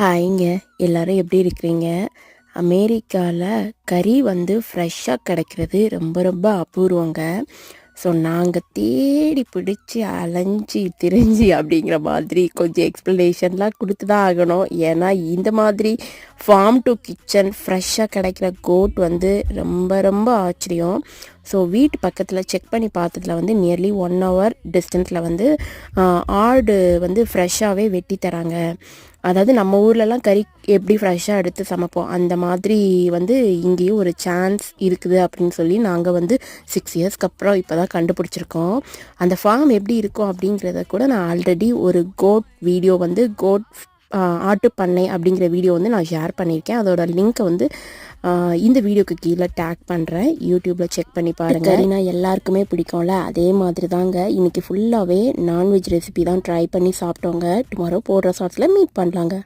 ஹாய்ங்க. எல்லாரும் எப்படி இருக்கிறீங்க? அமெரிக்காவில் கறி வந்து ஃப்ரெஷ்ஷாக கிடைக்கிறது ரொம்ப ரொம்ப அபூர்வங்க. ஸோ நாங்கள் தேடி பிடிச்சி அலைஞ்சி திரிஞ்சு அப்படிங்கிற மாதிரி கொஞ்சம் எக்ஸ்ப்ளனேஷன்லாம் கொடுத்து தான் ஆகணும். ஏன்னா இந்த மாதிரி ஃபார்ம் டு கிச்சன் ஃப்ரெஷ்ஷாக கிடைக்கிற கோட் வந்து ரொம்ப ரொம்ப ஆச்சரியம். ஸோ வீட்டு பக்கத்தில் செக் பண்ணி பார்த்ததில் வந்து நியர்லி 1 hour டிஸ்டன்ஸில் வந்து ஆடு வந்து ஃப்ரெஷ்ஷாகவே வெட்டி தராங்க. அதாவது நம்ம ஊர்லலாம் கறி எப்படி ஃப்ரெஷ்ஷாக எடுத்து சமைப்போம் அந்த மாதிரி வந்து இங்கேயும் ஒரு சான்ஸ் இருக்குது அப்படின்னு சொல்லி நாங்கள் வந்து 6 இயர்ஸ்க்கு அப்புறம் இப்போ தான் கண்டுபிடிச்சிருக்கோம். அந்த ஃபார்ம் எப்படி இருக்கும் அப்படிங்கிறத கூட நான் ஆல்ரெடி ஒரு கோட் வீடியோ வந்து ஆட்டு பண்ணை அப்படிங்கிற வீடியோ வந்து நான் ஷேர் பண்ணியிருக்கேன். அதோட லிங்க்கை வந்து இந்த வீடியோக்கு கீழே டேக் பண்ணுறேன். யூடியூப்பில் செக் பண்ணி பாருங்கள். கறினா எல்லாருக்குமே பிடிக்கும்ல, அதே மாதிரி தாங்க இன்றைக்கி ஃபுல்லாகவே நான்வெஜ் ரெசிபி தான் ட்ரை பண்ணி சாப்பிட்டோங்க. டுமாரோ போடுற ஷார்ட்ஸில் மீட் பண்ணலாங்க.